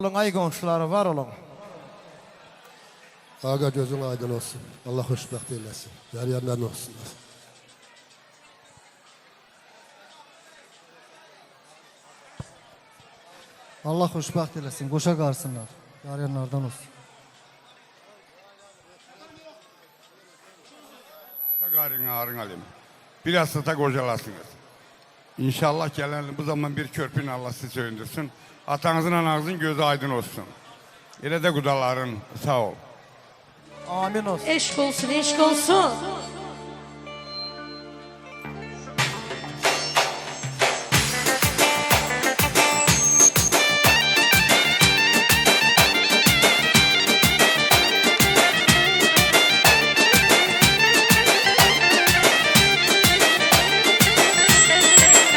Olun ay komşuları var olun. Ağa gözün aydın olsun. Allah hoşbəxt eylesin. Yar yandan olsunlar. Allah xoşbəxt eləsin, qoşa qarsınlar. Yaryanlardan olsun. Qarın ağrın alim. Biraz da qocalasınız. İnşallah gelen bu zaman bir körpün Allah sizi söndürsün. Atanızın ananızın gözü aydın olsun. Elə də qudaların sağ ol. Amin olsun. Eşk olsun, eşk olsun.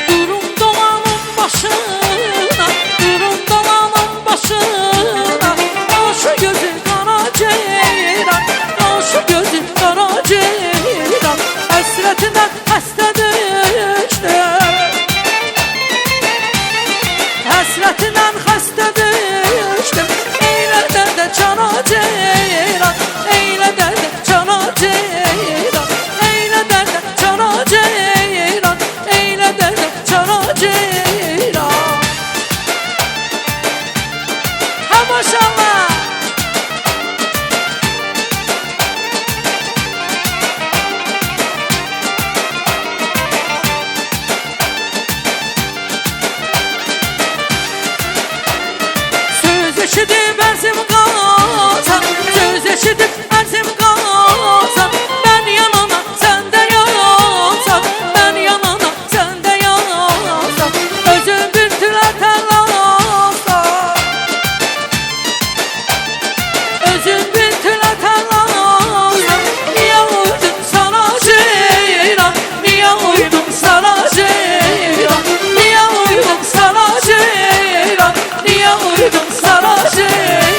Durum dolanın başına, durum dolanın başına. Şu gözün kara ceyran, şu gözün kara ceyran. Hasretinden hasta düştüm, hasretinden hasta düştüm. Eyle de cana ceyran, eyle de cana ceyran, eyle de cana ceyran, eyle de cana ceyran. Ha maşallah. Söz eşidip erzim kalsan, söz eşidip erzim kalsan. Ben yanana sen de yansan, ben yanana sen de yansan. Özün bir tületer lansan, özün bir tületer lansan. Niye uydum sana ceyran, niye uydum sana ceyran, niye uydum sana ceyran, niye uydum sana ceyran.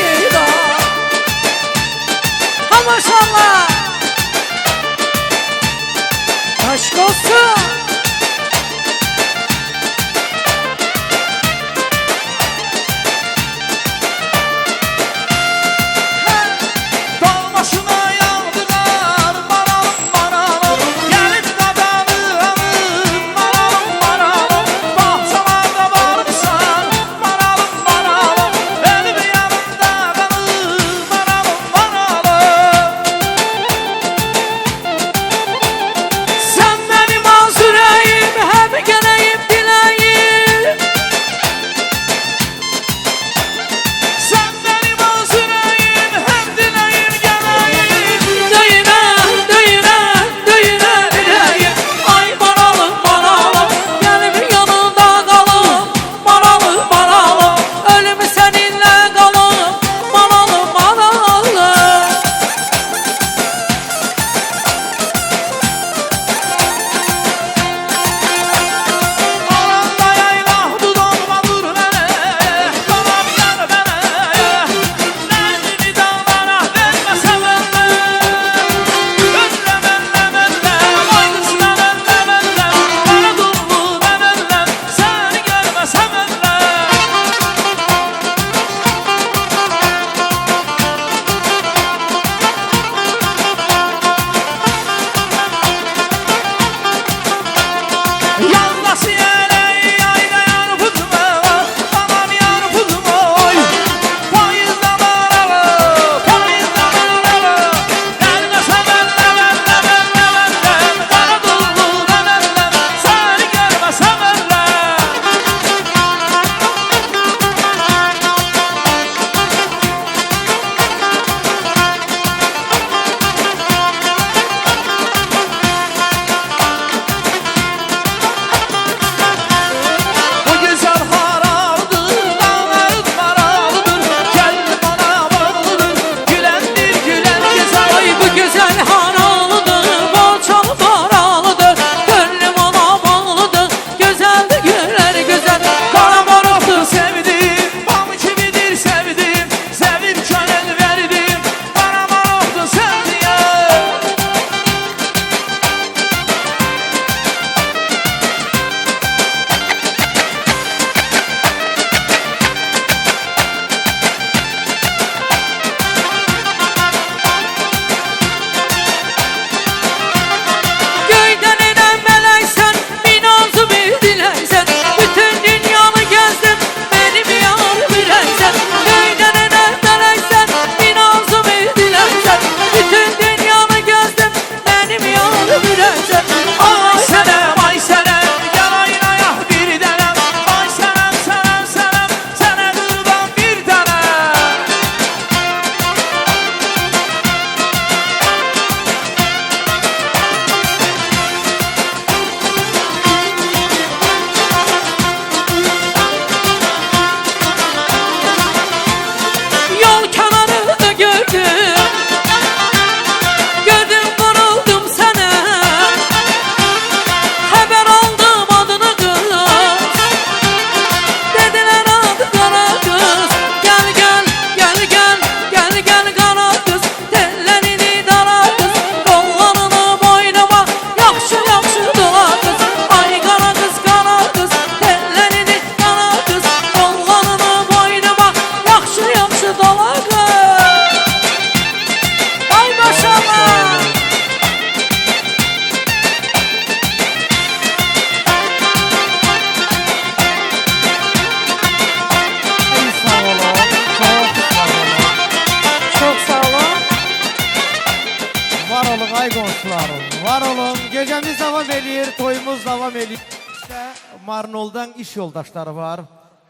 Marnol'dan iş yoldaşları var.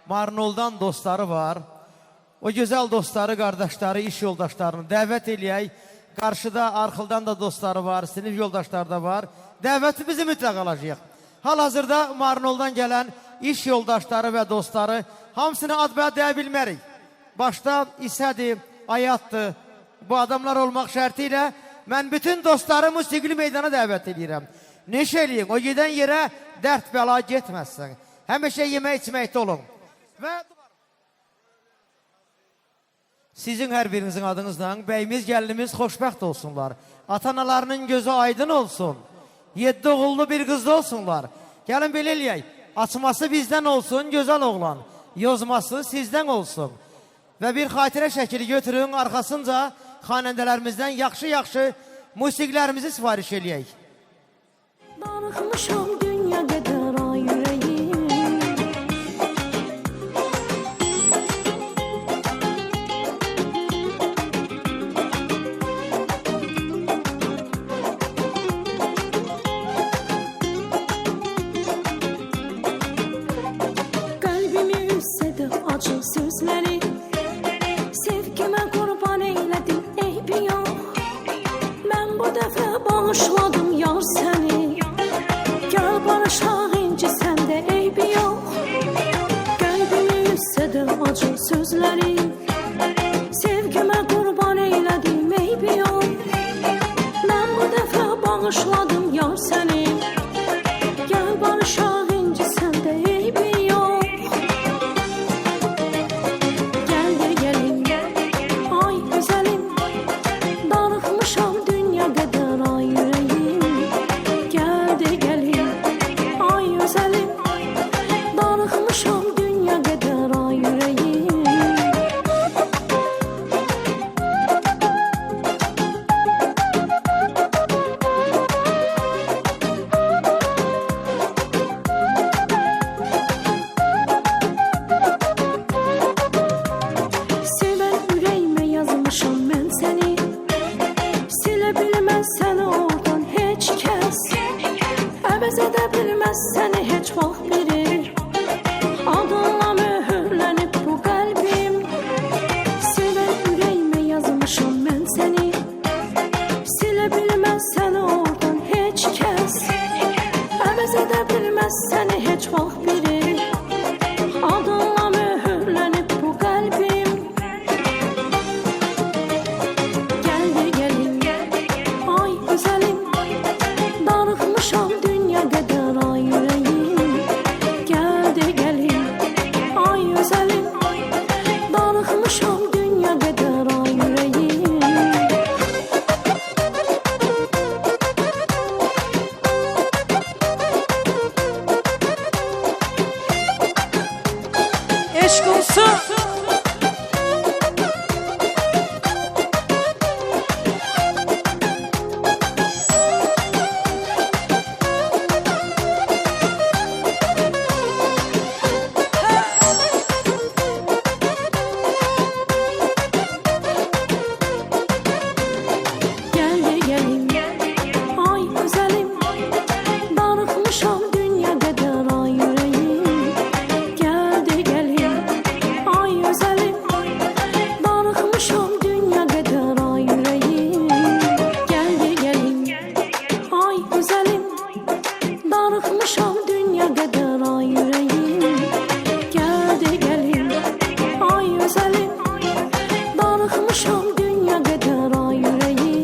Marnol'dan dostları var. O güzel dostları, kardeşleri, iş yoldaşlarını davet eləyək. Karşıda, arxıldan da dostları var, sinif yoldaşları da var. Dəvətimizi mütləq alacağıq. Hal-hazırda Marnol'dan gələn iş yoldaşları və dostları hamısını ad-bəd deyə bilmərik. Başda İsədir, Ayatdır. Bu adamlar olmaq şərti ilə mən bütün dostları musiqili meydana dəvət edirəm. Neş eləyin, o gedən yerə dərd bəla getməsin. Həmişə yemək içməkdə olun. Və sizin hər birinizin adınızla bəyimiz, gəlinimiz xoşbəxt olsunlar. Atanalarının gözü aydın olsun. 7 oğullu bir qızlı olsunlar. Gəlin belə eləyək. Açması bizdən olsun, gözəl oğlan. Yozması sizdən olsun. Və bir xatirə şəkili götürün, arxasınca xanəndələrimizdən yaxşı-yaxşı musiqilərimizi sifariş eləyək. Darıxmışam dünya qədər ay yüreğim, qəlbimi üssədi acı sözləri, sevgimə qurban eylədim eybi yox. Mən bu dəfə bağışladım yar səni, gəl barışaq inci səndə eybi yox. Qəlbimi üssədi acı sözləri, sevgimə qurban eylədim eybi yox. Mən bu dəfə bağışladım yar səni, gəl barışaq inci səndə eybi yox. Gəl də gəlin, ay gözəlim, darıxmışam dünya qədər ay yüreğim. Gəl də gəlin, ay gözəlim, darıxmışam dünya qədər ay yüreğim. Sevən ürəyimə yazmışam mən səni, silə bilməz səni oradan heç kəs, əvəz edə bilməz səni heç vaxt biri. Adınla möhürlənib bu qəlbim, sevən ürəyimə yazmışam mən səni, silə bilməz səni oradan heç kəs, əvəz edə bilməz səni heç vaxt biri. Adınla möhürlənib bu qəlbim. Gəl də gəlin, ay gözəlim, darıxmışam dünya qədər ay yüreğim. Gəl də gəlin, ay gözəlim, darıxmışam dünya qədər ay yüreğim. Eşq olsun. Gəl də gəlin, ay gözəlim, darıxmışam dünya qədər ay yüreğim. Gəl də gəlin, ay gözəlim, darıxmışam dünya qədər ay yüreğim. Gəl də gəlin, ay gözəlim, darıxmışam dünya qədər ay yüreğim. Gəl də gəlin, ay gözəlim, darıxmışam dünya qədər ay yüreğim.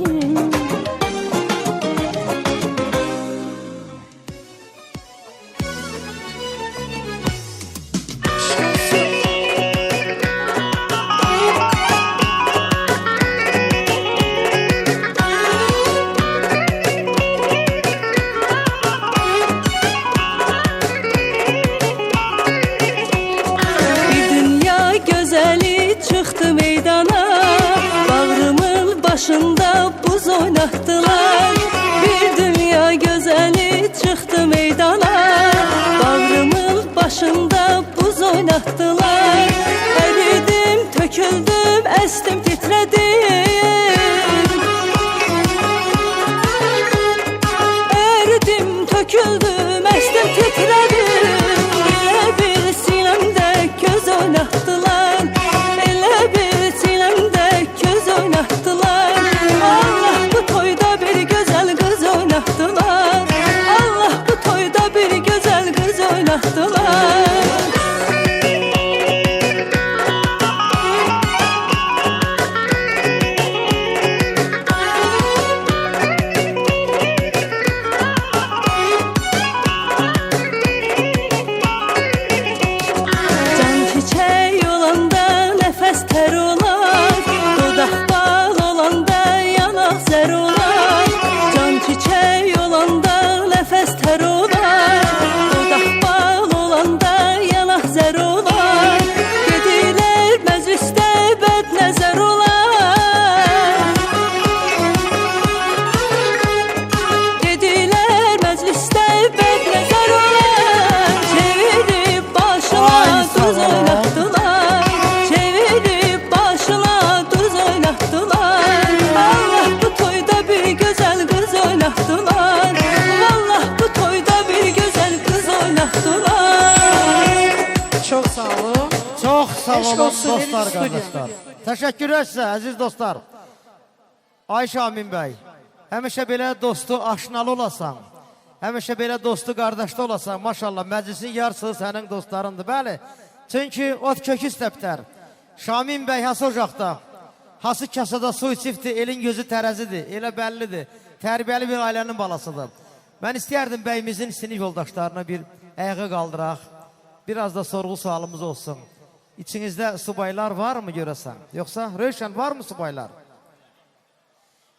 Bir dünya gözəli çıxdı meydana, bağrımın başında buz oynatdılar. Bir dünya gözəli çıxdı meydana, bağrımın başında buz oynatdılar. Əridim, töküldüm, əsdim, titredim. Əridim, töküldüm, əsdim, titredim. dostlar, qardaşlar. Təşəkkür sizə, əziz dostlar. Ay Şamin bəy, həmişə belə dostu aşnalı olasan, həmişə belə dostu qardaşda olasan, maşallah, məclisin yarısı sənin dostlarındır, bəli. Çünki ot kökü istəbdər. Şamin bəy hası ocaqda, hası kasada su içibdir, elin gözü tərəzidir, elə bəllidir. Tərbiyəli bir ailənin balasıdır. Mən istəyərdim bəyimizin sinif yoldaşlarına bir ayağa qaldıraq, biraz da sorğu sualımız olsun. İçinizdə subaylar var mı görəsən? Yoxsa Rövşən var mı subaylar?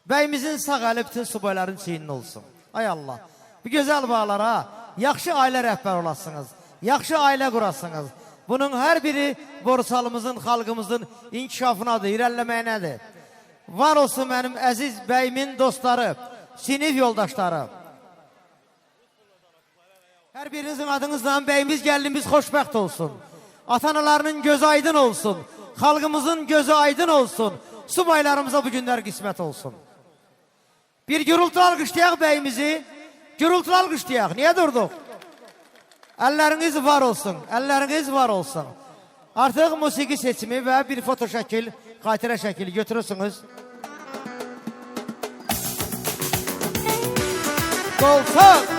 Bəyimizin sağ əli bütün subayların çiyinin olsun. Ay Allah, bu gözəl bağlara yaxşı ailə rəhbər olasınız, yaxşı ailə qurasınız. Bunun hər biri Borsalımızın, xalqımızın inkişafınadır, irəliləməyinədir. Var olsun mənim əziz bəyimin dostları, sinif yoldaşları. Hər birinizin adınızla bəyimiz, gəlinimiz xoşbəxt olsun. Atanalarının gözü aydın olsun. Xalqımızın gözü aydın olsun. Subaylarımıza bu günlər qismət olsun. Bir gürültü alqışlayaq bəyimizi. Gürültü alqışlayaq. Niyə durduq? Əlləriniz var olsun. Əlləriniz var olsun. Artıq musiqi seçimi və bir foto şəkil, xatirə şəkili götürürsünüz. Dolsun.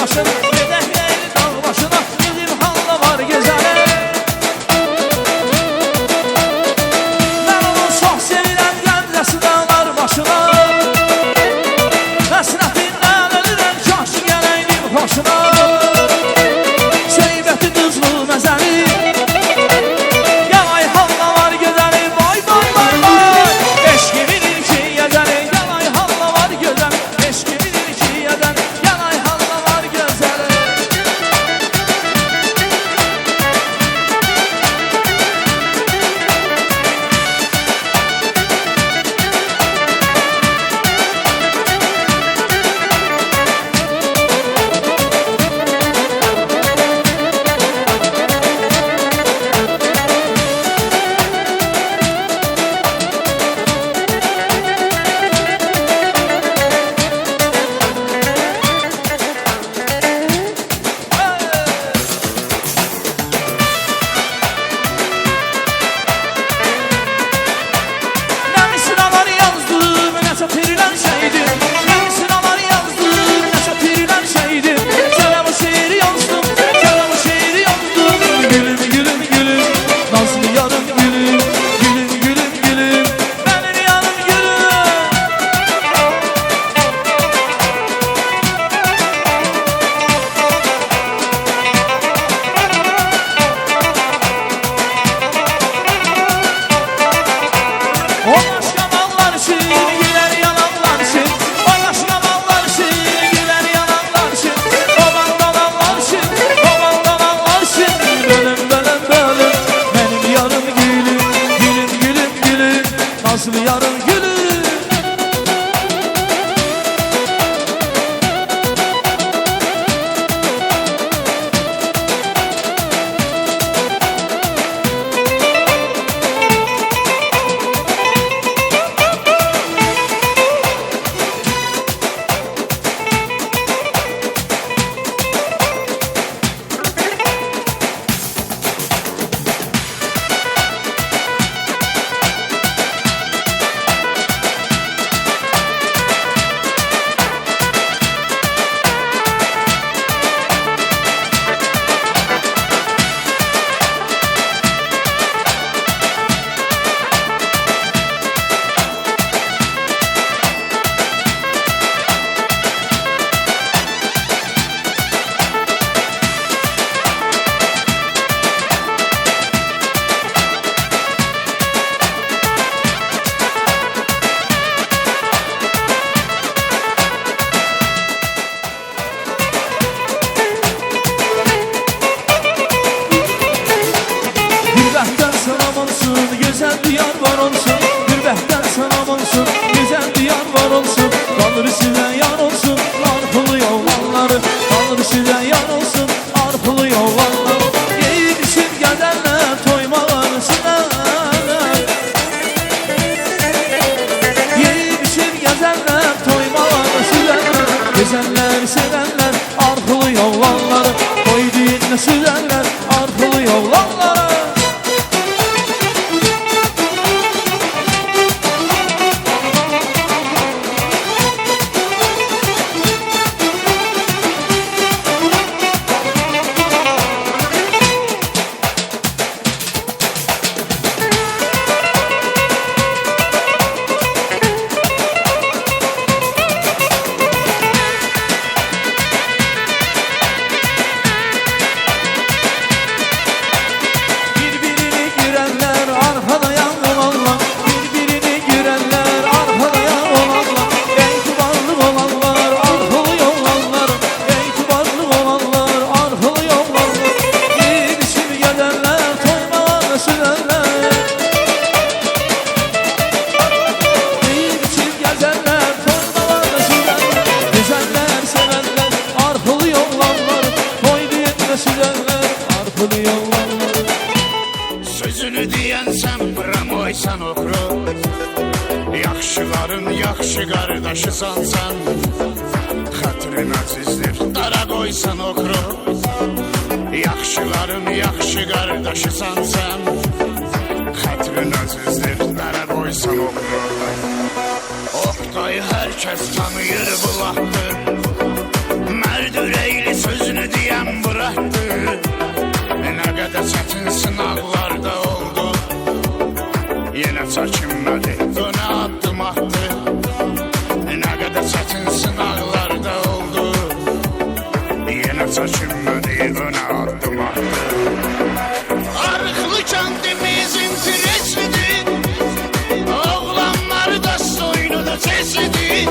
başına, gedək leyli dağ başına, gedir halla var gözəli. Mən onu çox sevirəm, qəmzəsi dağlar başına. Həsrətindən ölürəm, kaş gələydim xoşuna. Seybəti duzlu məzəli, gəlay halla var gözəli. Vay vay vay vay, eşqimin ilki yədəli. Gəlay halla var gözəli, eşqimin ilki yədəli. Gəlay halla var gözəli. Nazlı yarın gülüm. Gürbətdən salam olsun, gözəl diyar var olsun. Gürbətdən salam olsun, gözəl diyar var olsun. Qalır sizə yar olsun, arxılı yolları. Qalır sizə yar olsun, arxılı yolları. Yeyib işin qədərlər, toymalar sinələr. Yeyib işin qədərlər, toymalar sinələr. Gözəllər, sevənlər, arxılı yolları. Toy deyinlə süzərlər, arxılı yolları. Sözünü deyənsən bramoysan oxru. Yaxşıların yaxşı qardaşısan sən. Xətrin əzizdir, dara qoysan oxru. Yaxşıların yaxşı qardaşısan sən. Xətrin əzizdir, dara qoysan oxru. Oqtay hər kəs tanıyır bu vaxtı. Mərd ürəkli çəkinmədi önə addım attı. Arıqlı kəndimizin tresidir, oğlanları da soyunu da sesidir.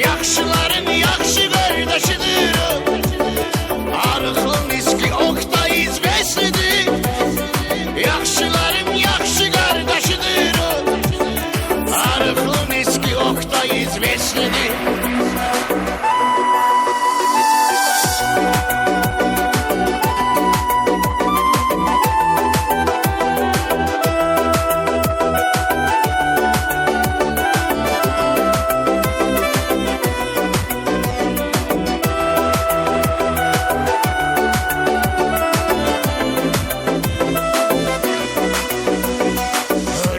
Yaxşıların yaxşı qardaşıdır o, arıqlı miski Oktay İzveslidir. Yaxşıların yaxşı qardaşıdır o, arıqlı miski Oktay İzveslidir.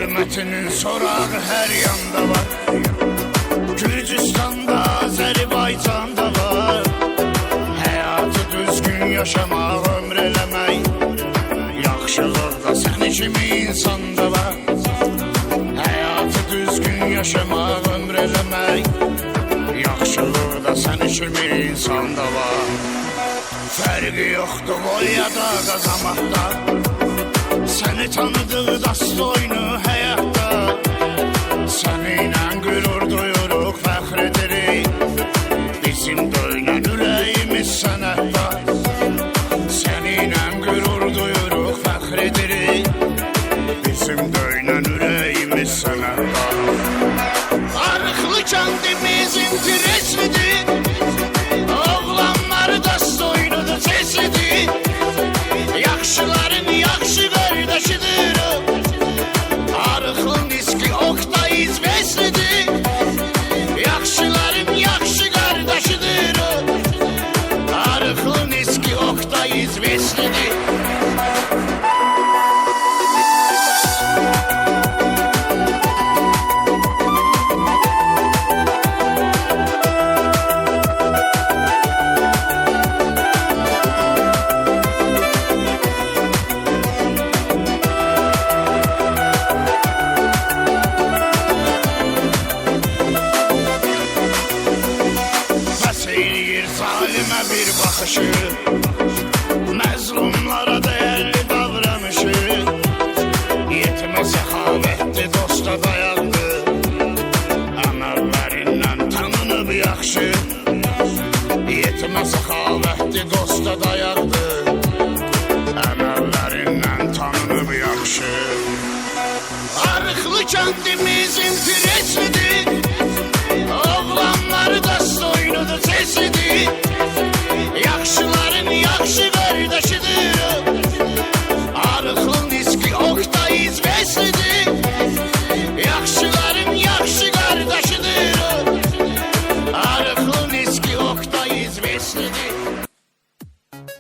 Hürmetinin sorağı her yanda var, Gürcistan'da, Azerbaycan'da var. Hayatı düzgün yaşamak, ömür eləmək, yaxşılıq da səni kimi insanda var. Hayatı düzgün yaşamak, ömür eləmək, yaxşılıq da səni kimi insanda var. Fərqi yoxdur boyada, qazamaqda, səni tanıdığı dastoynu həyatda. Səninlə qürur duyuruq, fəxr edirik, bizim döynən ürəyimiz sənətdə. Səninlə qürur duyuruq, fəxr edirik, bizim döynən ürəyimiz sənətdə. Arıqlı kəndimizin tresidir, oğlanları da soynudur sesidir. Yaxşıların yaxşı qardaşıdır o, arıqlı miski Oktay İzveslidir. Yaxşıların yaxşı qardaşıdır o, arıqlı miski Oktay İzveslidir. Zalimə bir baxışı, məzlumlara dəyərli davranışı, yetimə səxavətli dosta dayandı, əməllərindən tanınıb yaxşı. Yetimə səxavətli dosta dayandı, əməllərindən tanınıb yaxşı. Arıqlı kəndimizin tresidir, oğlanları da soynudur sesidir. Yaxşıların yaxşı qardaşıdır o, arıqlı miski Oktay İzveslidir. Yaxşıların yaxşı qardaşıdır o, arıqlı miski Oktay İzveslidir.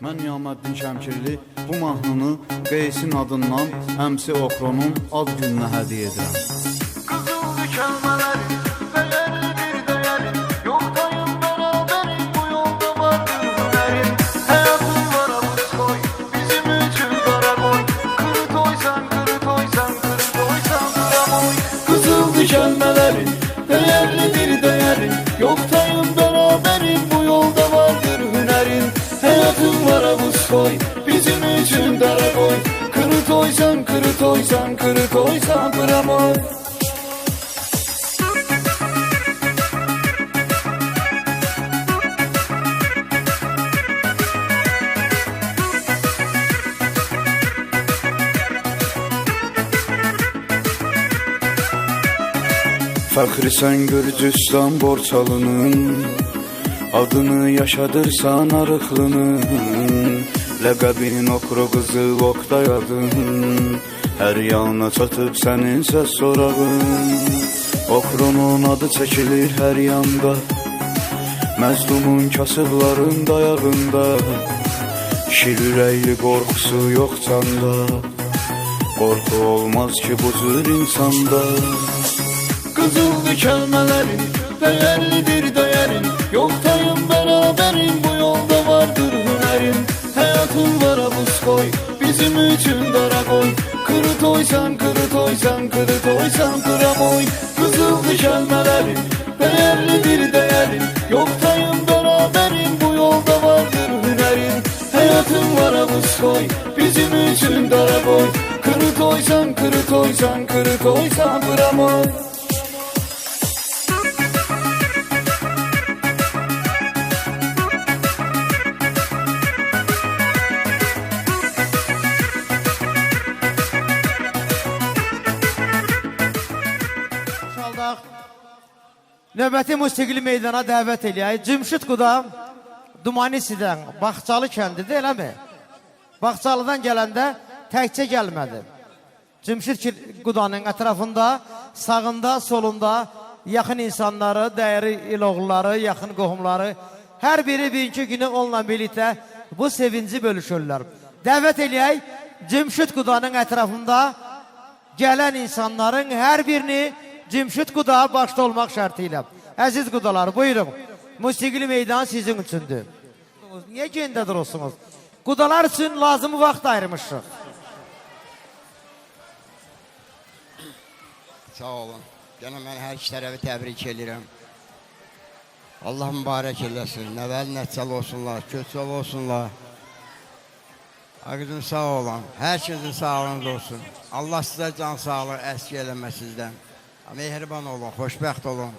Mən Niyaməddin Şəmkirli bu mahnını Qeysin adından Əmsi Okronun ad gününə hədiyyə edirəm. Qızıldı kəlmələri, dəyərli bir dəyərin, yoxdayım bərabərin, bu yolda vardır hünərin. Həyatın var abuz koy, bizim üçün qara qoy, kırı toysan, kırı toysan, kırı toysan, qıramoy. Qızıldı kəlmələrin, dəyərli bir dəyərin, yoxdayım bərabərin, bu yolda vardır hünərin. Həyatın var abuz koy, bizim üçün qara qoy, kırı toysan, kırı toysan, kırı toysan, qıramoy. Fəxri sən Gürcüstan Borçalının, adını yaşadırsan arıqlının. Ləqəbin Okro qızı Oktay adın, hər yana çatıb sənin səs sorağın. Okronun adı çəkilir hər yanda, məzlumun kasıbların dayağında. Şir ürəkli qorxusu yox canda, qorxu olmaz ki bu cür insanda. Qızıldı kəlmələrin, dəyərlidir dəyərin, yoxdayım bərabərin, bu yolda vardır hünərin. Həyatın var abuz koy, bizim üçün dara qoy, kırı toysan, kırı toysan, kırı toysan, qıramoy. Qızıldı kəlmələrin, dəyərlidir dəyərin, yoxdayım bərabərin, bu yolda vardır hünərin. boy bizim için dara boy. Kırı koysan kırı koysan kırı koysan bıramoy. Şaldaq. Növbəti musiqili meydana dəvət eləyək. Cümşüd Quda Dumanisidən, Baxçalı kəndidir, eləmi? Baxçalıdan gələndə təkcə gəlmədi. Cümşüd Qudanın ətrafında, sağında, solunda yaxın insanları, dəyəri iloğulları, yaxın qohumları, hər biri birinci günü onunla birlikdə bu sevinci bölüşürlər. Dəvət eləyək, Cümşüd Qudanın ətrafında gələn insanların hər birini Cümşüd Quda başda olmaq şərti ilə. Əziz Qudalar, buyurun. Musiqili meydan sizin üçündür. Niyə geyində durursunuz? Qudalar üçün lazımı vaxt ayırmışıq. Sağ olun. Gene mən hər iki tərəfi təbrik edirəm. Allah mübarək eləsin. Nəvəli nəticəli olsunlar, köçəli olsunlar. Ağzın sağ olun. Hər kəsin sağlığınız olsun. Allah sizə can sağlığı əski eləmə sizdən. Mehriban olun, xoşbəxt olun.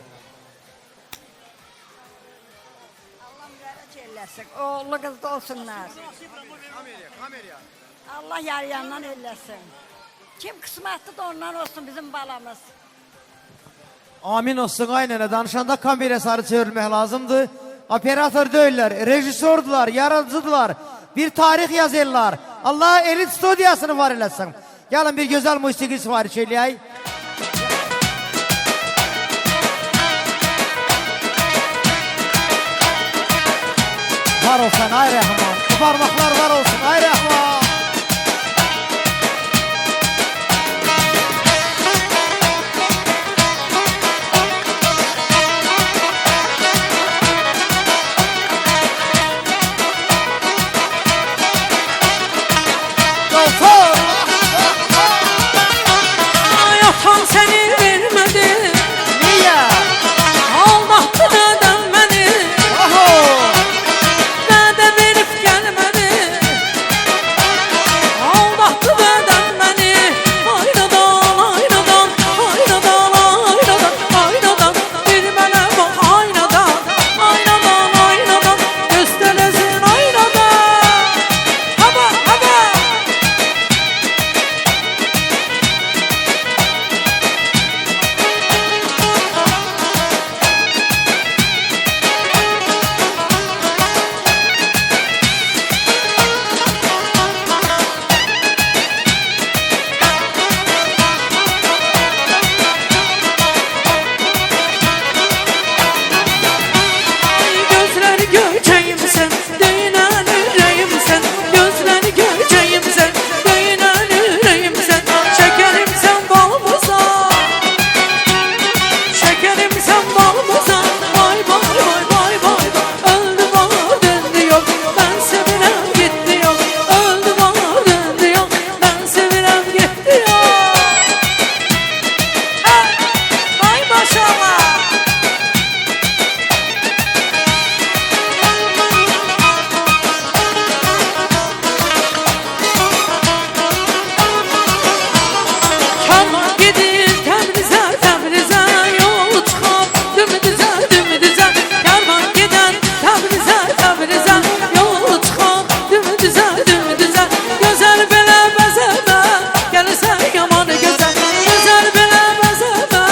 Allah mübarək eləsin. Oğlu qızda olsunlar. Allah yar-yandan eləsin. Kim qismətli də ondan olsun bizim balamız. Amin olsun, aynen. Danışanda kamera sarı çevrilmək lazımdır. Operator deyirlər, rejissordular, yaradıcıdılar. Bir tarix yazırlar. Allah elit studiyasını var eləsin. Gəlin bir gözəl musiqi sifariş eləyək. Var olsun ay Rəhman. Bu parmaqlar var olsun ay Rəhman. Atan seni vermedi. Niyə? Aldattı neden beni. Neden verip gelmedi. Aldattı neden beni. Aynadan, aynadan, aynadan, aynadan, aynadan. Bir bana bak aynadan, aynadan, aynadan. Gösteresin aynadan. Haba, haba. Gözleri göreceğim sen, dönen yüreğim sen. Gözleri göreceğim sen, dönen yüreğim sen. Şekerim sen balımıza, şekerim sen balımıza. Vay vay vay vay vay. Öldü bana döndü yok, ben sevirem gitti yok. Öldü bana döndü yok, ben sevirem gitti yok. Vay maşallah. Kervan gedir Təbrizə, Təbrizə yol çıxar dümdüzə, dümdüzə. Kervan gedir Təbrizə, Təbrizə yol çıxar dümdüzə, dümdüzə. Gözəl belə bəzəmə, gəlirsən yaman gözəl. Gözəl belə bəzəmə,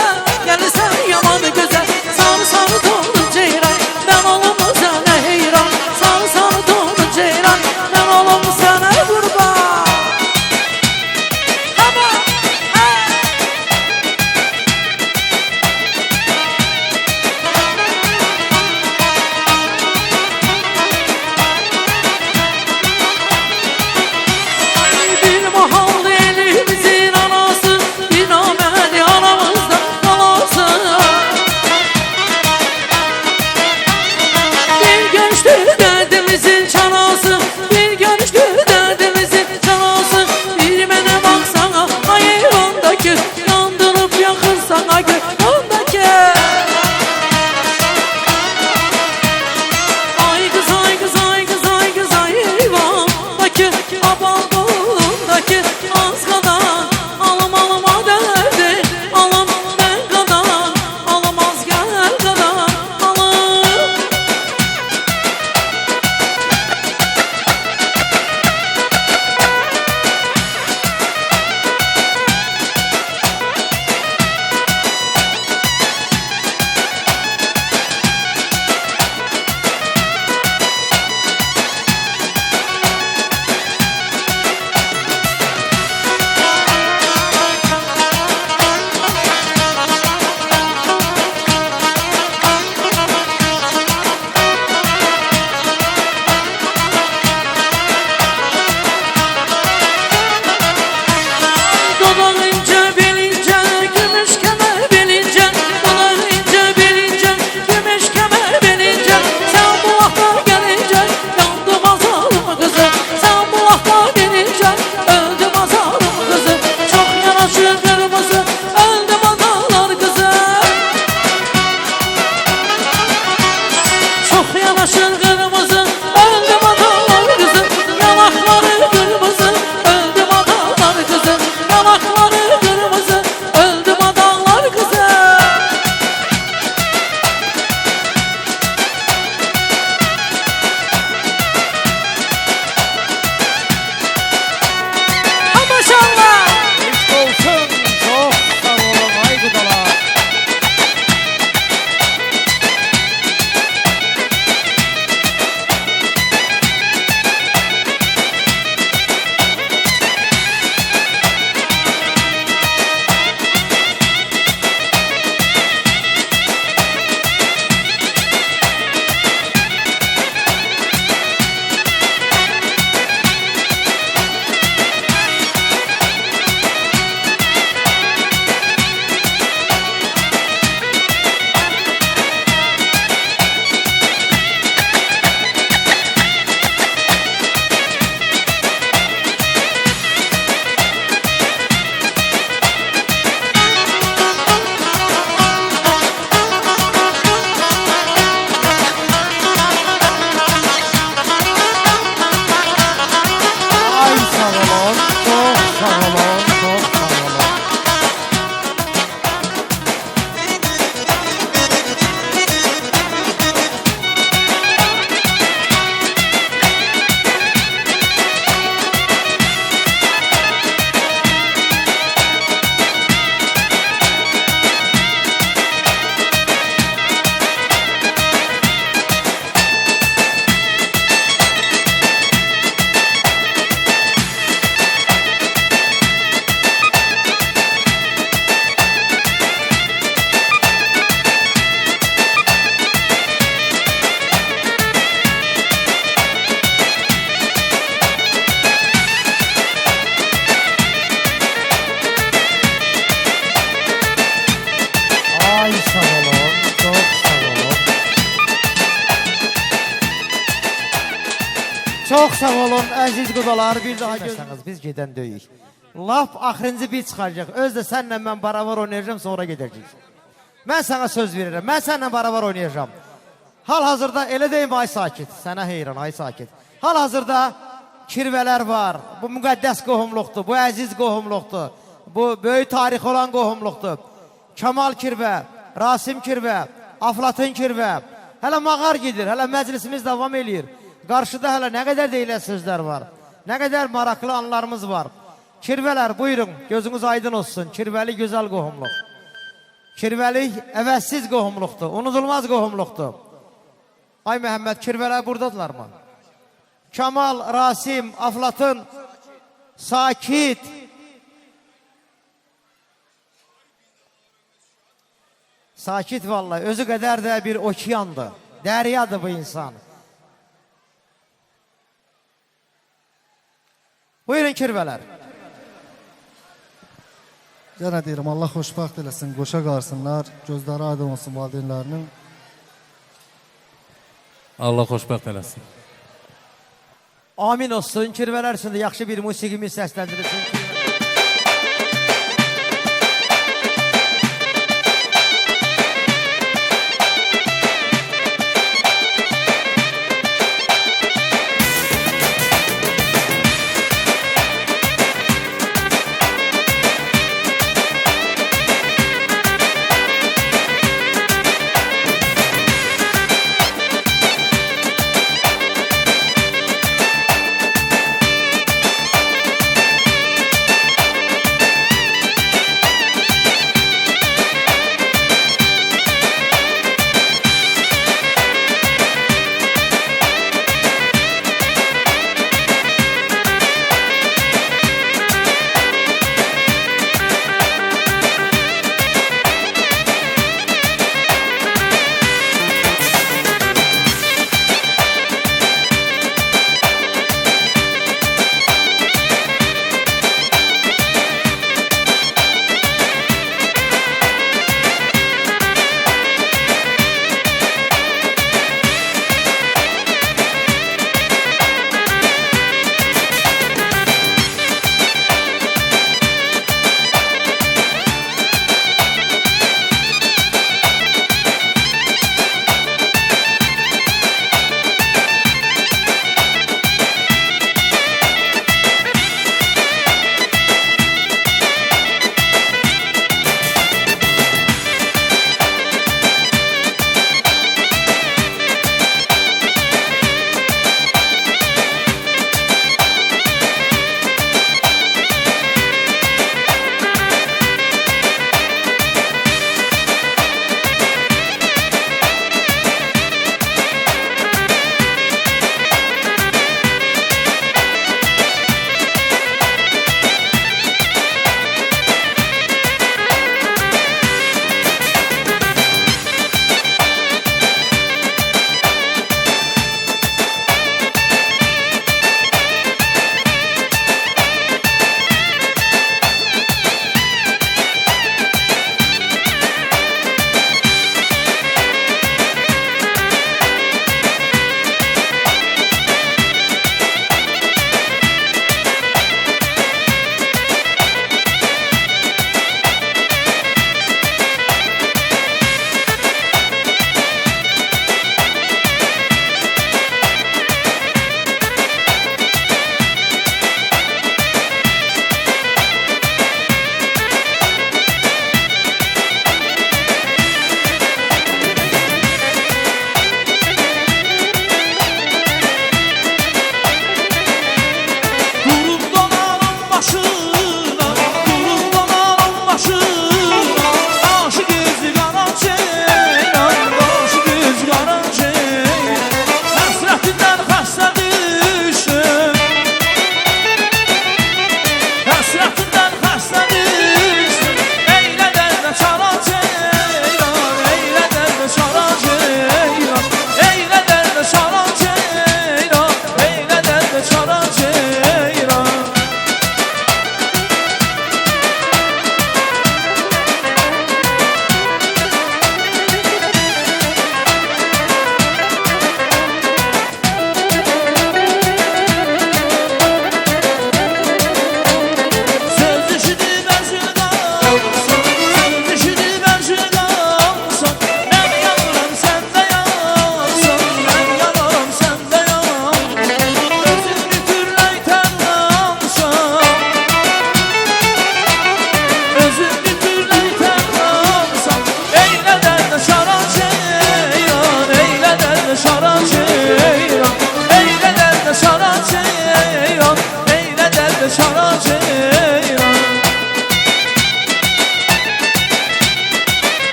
gəlirsən yaman gözəl. Sarı sarı dolu ceyran, mən olum sənə heyran. Sarı sarı dolu ceyran, mən olum sənə qurban. Hava, bir mahal elimizin anası, bir nameli anamızda kalası. Bir görüştür derdimizin çanası, bir görüştür derdimizin çanası. Bir mene baksana ay eyvandaki, yandırıp yakırsan ay gönlündeki. Ay kız ay kız ay kız ay kız ay eyvandaki. Aman olun əziz qudalar. Bir daha gözlərsiniz biz gedən döyük. Laf axırıncı bir çıxacaq. Öz də sənlə mən baravar oynayacağım, sonra gedəcəyik. Mən sənə söz verirəm. Mən sənlə baravar oynayacağım. Hal-hazırda elə deyim ay sakit. Sənə heyran ay sakit. Hal-hazırda kirvələr var. Bu müqəddəs qohumluqdur. Bu əziz qohumluqdur. Bu böyük tarix olan qohumluqdur. Kemal kirvə, Rasim kirvə, Aflatın kirvə. Hələ mağar gedir. Hələ məclisimiz davam eləyir. Qarşıda hələ nə qədər deyilən sözlər var. Nə qədər maraqlı anlarımız var. Kirvələr buyurun. Gözünüz aydın olsun. Kirvəli gözəl qohumluq. Kirvəli əvəzsiz qohumluqdur. Unudulmaz qohumluqdur. Ay Məhəmməd, kirvələr buradadılar mı? Kemal, Rasim, Aflatın, Sakit. Sakit vallahi, özü qədər də bir okeandır. Dəryadır bu insan. Buyurun kirvələr. Yenə deyirəm, Allah xoşbəxt eləsin, qoşa qarsınlar, gözləri aydın olsun valideynlərinin. Allah xoşbəxt eləsin. Amin olsun, kirvələr üçün də yaxşı bir musiqimiz səsləndirilsin.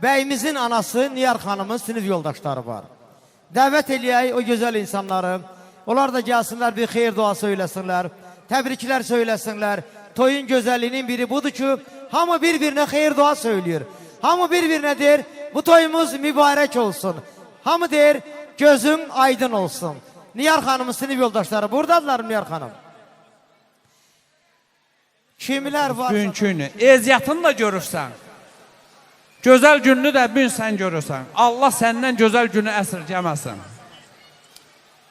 bəyimizin anası Niyar xanımın sinif yoldaşları var. Dəvət eləyək o gözəl insanları. Onlar da gəlsinlər, bir xeyir dua söyləsinlər. Təbriklər söyləsinlər. Toyun gözəlliyinin biri budur ki, hamı bir-birinə xeyir dua söylüyor. Hamı bir-birinə deyir, bu toyumuz mübarək olsun. Hamı deyir, gözün aydın olsun. Niyar xanımın sinif yoldaşları buradadılar Niyar xanım. Kimlər var? Günkünü, eziyyatını da görürsən. Gözəl gününü də bugün sən görürsən. Allah səndən gözəl günü əsirgəməsin.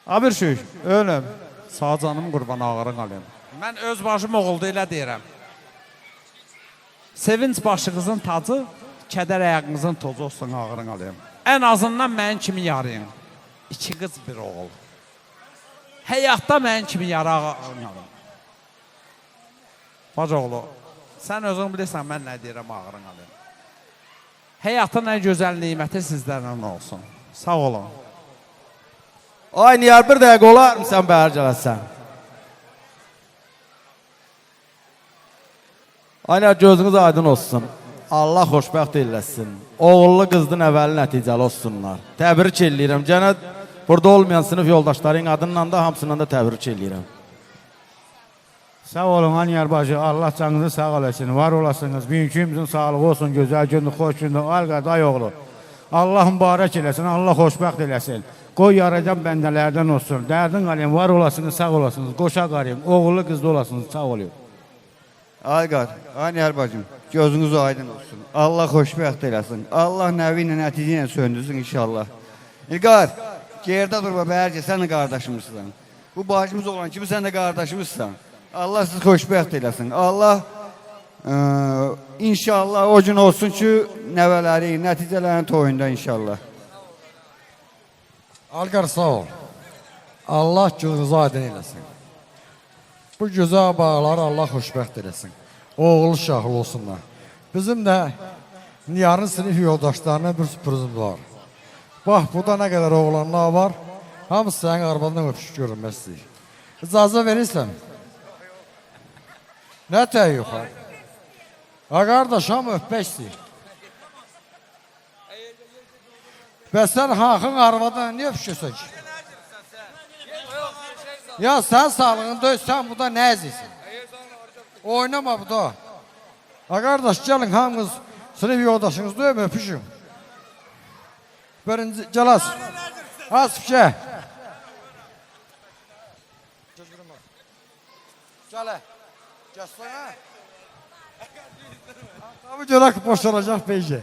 Abir şey, ölüm. Sağ canım qurban ağırın alayım. Mən öz başım oğuldu elə deyirəm. Sevinç başınızın tacı, kədər ayağınızın tozu olsun ağırın alayım. Ən azından mənim kimi yarayın. 2 qız bir oğul. Həyatda mənim kimi yara ağırın alayım. Bacoğlu, sən özün bilirsən mən nə deyirəm ağırın alayım. Həyatın ən gözəl niməti sizlərlə olsun. Sağ olun. Ay Niyar, bir dəqiqə olar mı sən bəhər gələsən? Ay Niyar, gözünüz aydın olsun. Allah xoşbəxt eləsin. Oğullu qızdı nəvəli nəticəli olsunlar. Təbrik eləyirəm. Gənə burada olmayan sınıf yoldaşların adından da hamısından da təbrik eləyirəm. Sağ olun Aniyar bacı, Allah canınızı sağ olasın, var olasınız. Büyükümüzün sağlığı olsun, gözəl gündür, xoş gündür, Alqad oğlu. Allah mübarək eləsin, Allah xoşbəxt eləsin. Qoy yaradan bəndələrdən olsun. Dərdin alayım, var olasınız, sağ olasınız. Qoşa qarayım, oğullu qızlı olasınız, sağ olayım. Alqad, Aniyar bacım, gözünüz aydın olsun. Allah xoşbəxt eləsin. Allah nəvi ilə, nəticə ilə söndürsün inşallah. İlqar, gerdə durma bəyərcə, sən də qardaşımızsan. Bu bacımız olan kimi sən də qardaşımızsan. Allah sizi xoşbəxt eləsin. Allah inşallah o gün olsun ki, nəvələri, nəticələrin toyunda inşallah. Alqar sağ ol. Allah gözünüzü aydın eləsin. Bu gözəl bağları Allah xoşbəxt eləsin. Oğul şahlı olsunlar. Bizim də Niyarın sinif yoldaşlarına bir sürprizimiz var. Bax, burada nə qədər oğlanlar var. Hamısı sənin arvadan öpüşük görünmək istəyir. İcazə verirsən. Nə tək yoxar? Ha qardaş, hamı öpmək istəyir. Bəs sən Xalqın arvadan niyə öpüşürsən ki? Ya sən sağlığını döy, sən burada nə əzirsən? Oynama burada. Ha qardaş, gəlin hamınız sınıf yoldaşınız döyüm, öpüşün. Birinci, gəl az. Az fikə. Gələ. Gəsləyə. Tabi görək boşalacaq beyce.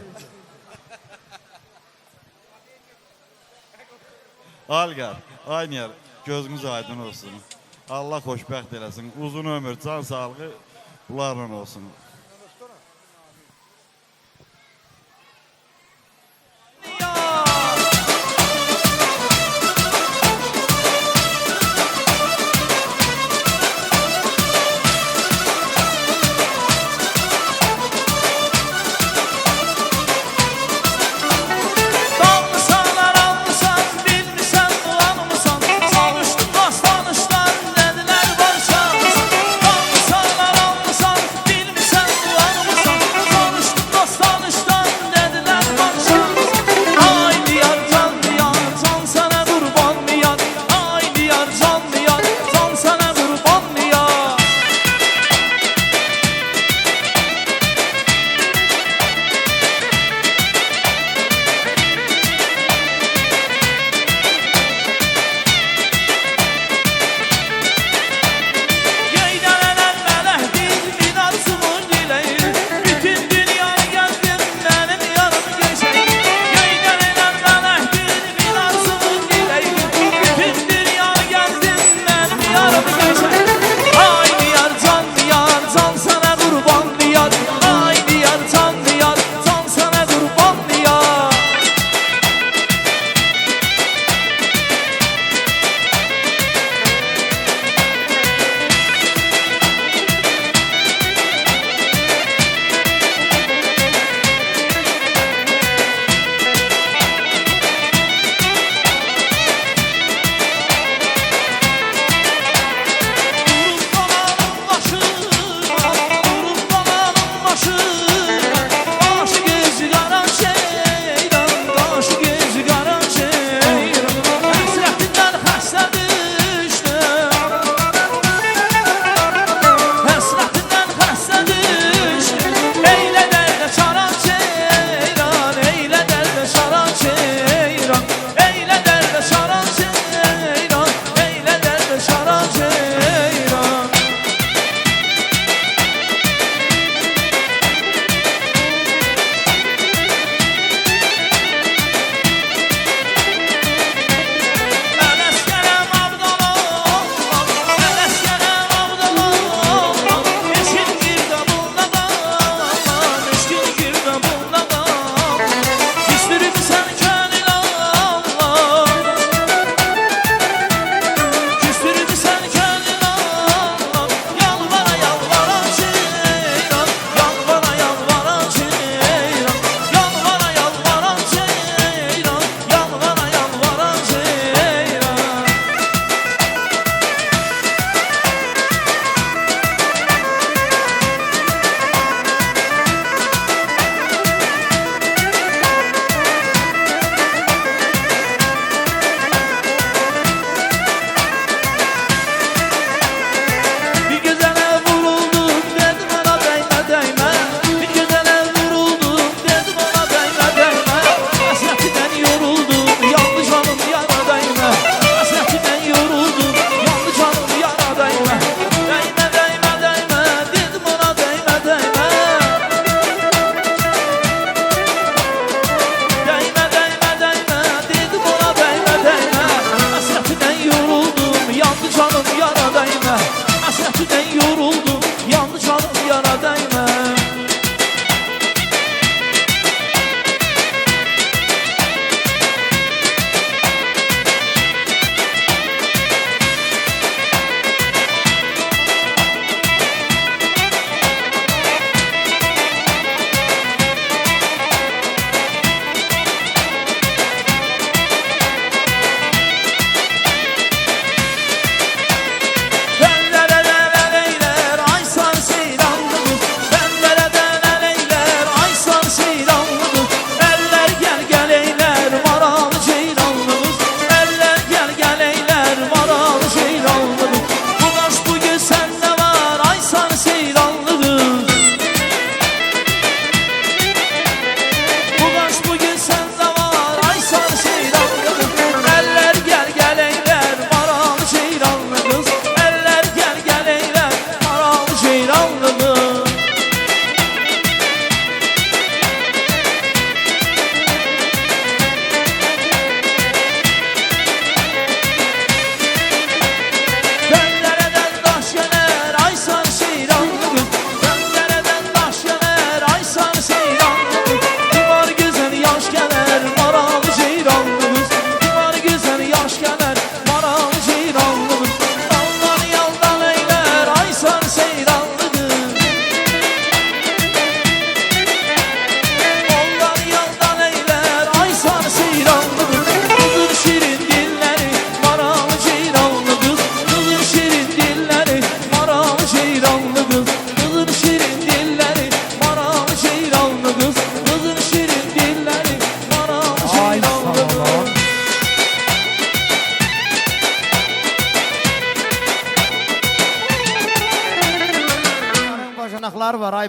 Alqar, Ayniyar, gözünüz aydın olsun. Allah xoşbəxt eləsin. Uzun ömür, can sağlığı bunlarla olsun. Bilmirsən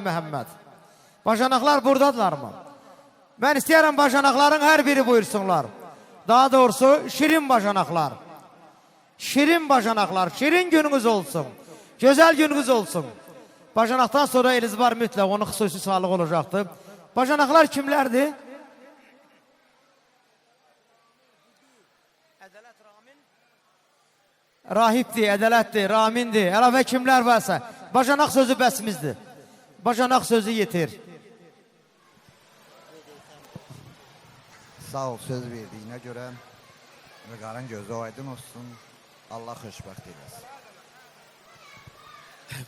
Məhəmməd. Bacanaqlar buradadılarmı? Mən istəyərəm bacanaqların hər biri buyursunlar. Daha doğrusu şirin bacanaqlar. Şirin bacanaqlar, şirin gününüz olsun. Gözəl gününüz olsun. Bacanaqdan sonra Elizbar mütləq onun xüsusi sağlığı olacaqdır. Bacanaqlar kimlərdir? Rahibdir, ədələtdir, ramindir. Əlavə kimlər varsa. Bacanaq sözü bəsimizdir. Bacanaq sözü yetir. Sağ ol söz verdiyinə görə. Vüqarın gözü aydın olsun. Allah xoşbəxt eləsin.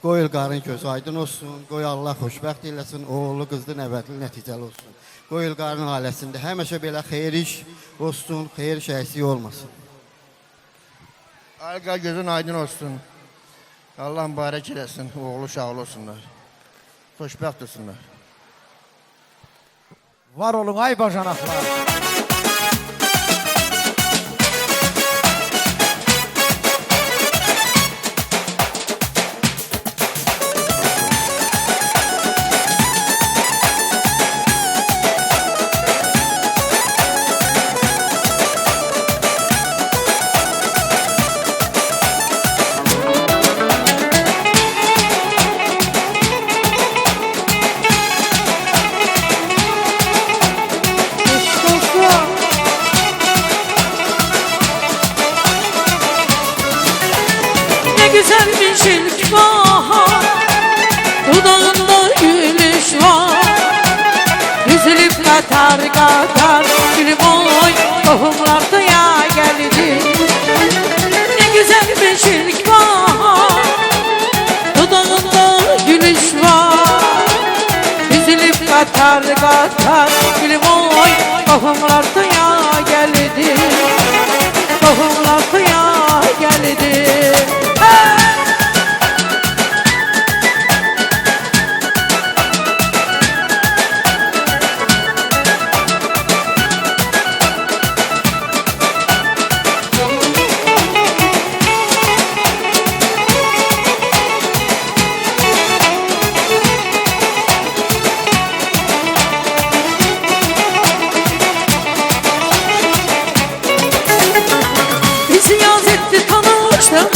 Qoy Ilqarın gözü aydın olsun. Qoy Allah xoşbəxt eləsin. Oğlu, qızlı, nəvətli, nəticəli olsun. Qoy Ilqarın ailəsində həmişə belə xeyir iş olsun, xeyir iş əksik olmasın. Ilqar gözün aydın olsun. Allah mübarək eləsin. Oğlu, uşaqlı olsunlar. Xoşbəxt olsunlar. Var olun ay bacanaqlar. Güzelmiş ilk bahar, dudağında gülüş var. Yüzülüp katar katar, gülüm oy, tohumlarda ya geldi. Ne güzelmiş ilk bahar, dudağında gülüş var. Yüzülüp katar katar, gülüm oy, tohumlarda ya geldi. Tohumlarda ya geldi.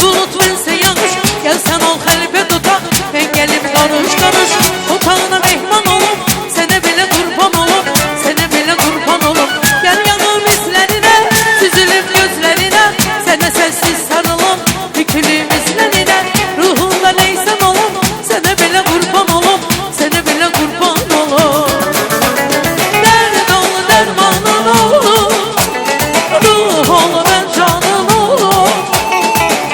Bulut verse yağış, gel sen ol kalbe tutak. Ben gelip konuş konuş, otağına mehman olup, sene bile kurban olup, sene bile kurban olup. Gel yanım izlerine, süzülüp gözlerine, sene sessiz sarılıp, bükülüm izlerine. Ruhunda neysen olup, sene bile kurban olup, sene bile kurban olup. Dert ol dermanın olur, ruh ol ben canın olur.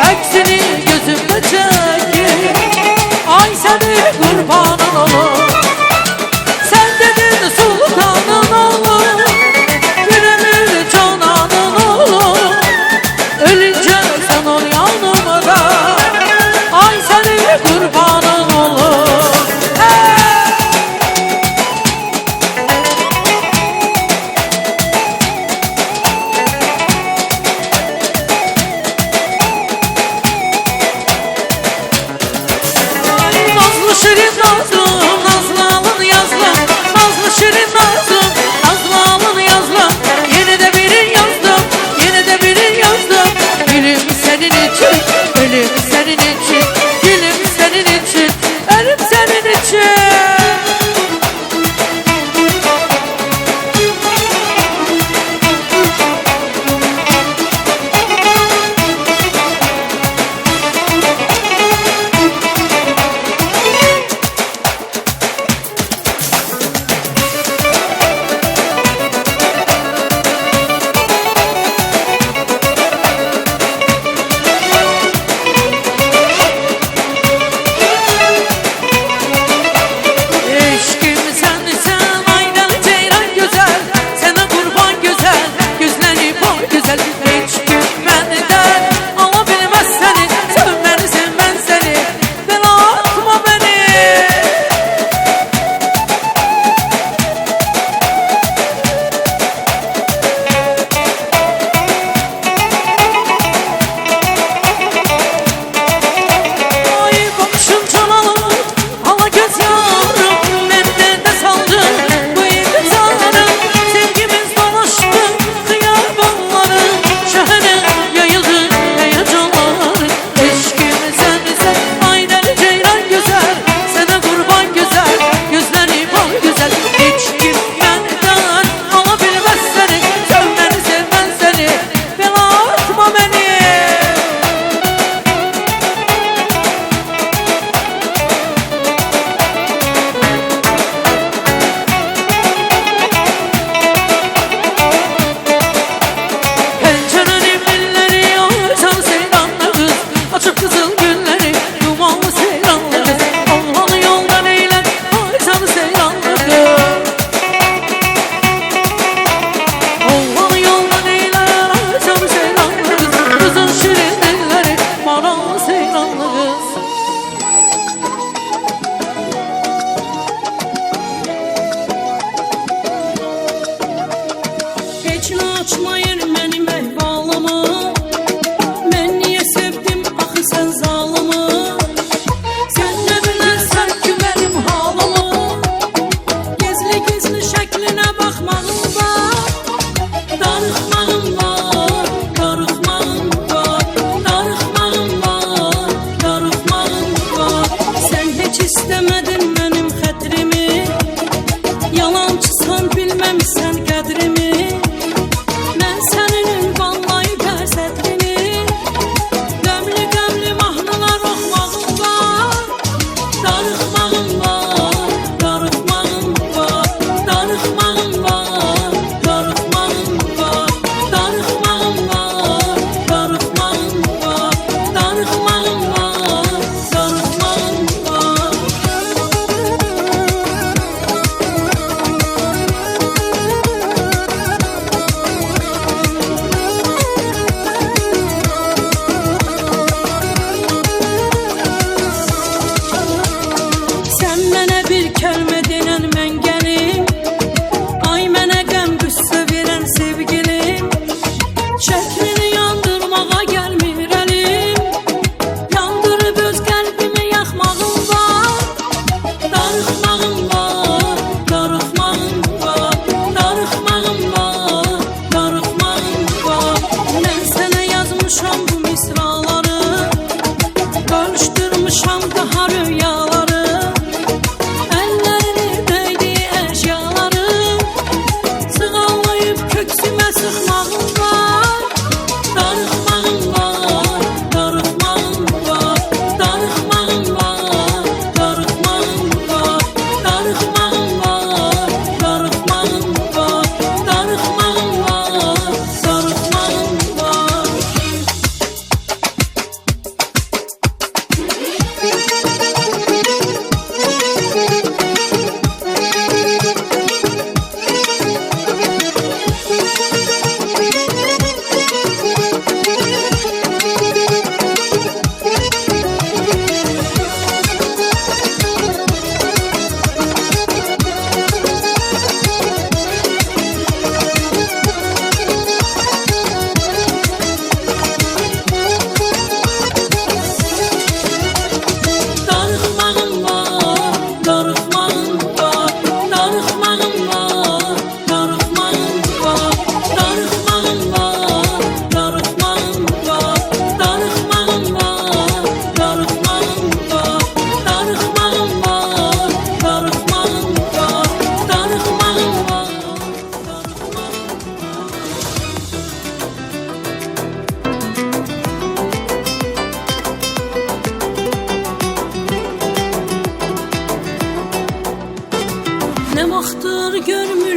Aksini gözümde çekir, ay seni kurbanın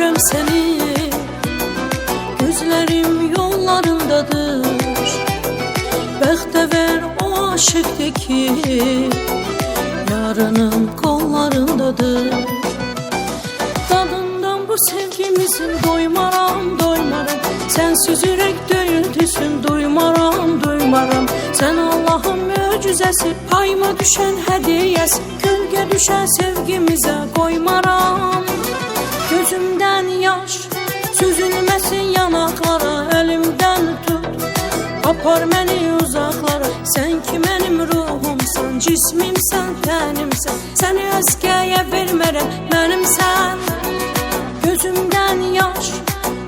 görürəm səni. Gözlərim yollarındadır. Bəxtəvər o aşıqdır ki, yarının qollarındadır. Dadından bu sevgimizin doymaram, doymaram. Sensiz ürək döyüntüsün duymaram, duymaram. Sen Allah'ın möcüzəsi, payıma düşən hədiyyəsi. Gölgə düşən sevgimizə qoymaram. Gözümdən yaş süzülməsin yanaqlara, əlimdən tut, apar məni uzaqlara. Sen ki mənim ruhumsan, cismimsən, tənimsən. Səni əskəyə vermərəm, mənimsən. Gözümdən yaş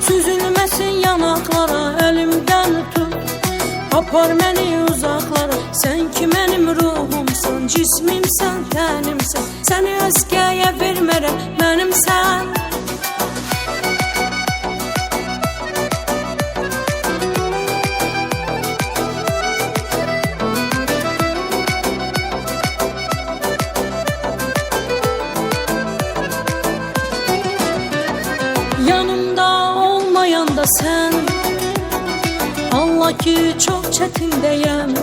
süzülməsin yanaqlara, əlimdən tut, apar məni uzaqlara. Sen ki mənim ruhumsan, cismimsən, tənimsən. Səni əskəyə vermərəm, mənimsən. Yanımda olmayanda sen, Allah ki çok çetindeyim.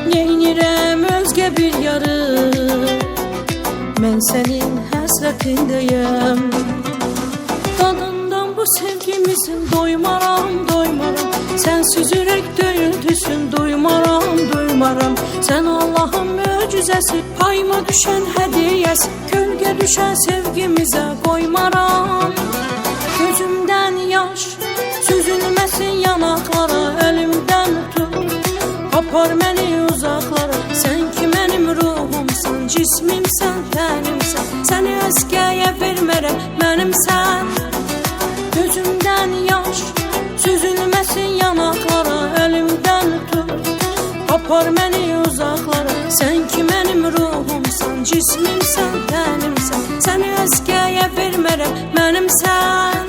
Neynirəm özgə bir yarı, mən sənin həsrətindəyəm. Dadından bu sevgimizin doymaram, doymaram. Sensiz ürək döyüntüsün duymaram, duymaram. Sen Allah'ın möcüzəsi, payıma düşən hədiyyəsi. Gölgə düşən sevgimizə qoymaram. Gözümdən yaş süzülməsin yanaqlara, əlimdən tut, apar məni uzaqlara. Sen ki mənim ruhumsan, cismimsən, tənimsən. Səni əskəyə vermərəm, mənimsən. Gözümdən yaş süzülməsin yanaqlara, əlimdən tut, apar məni uzaqlara. Sen ki mənim ruhumsan, cismimsən, tənimsən. Səni əskəyə vermərəm, mənimsən.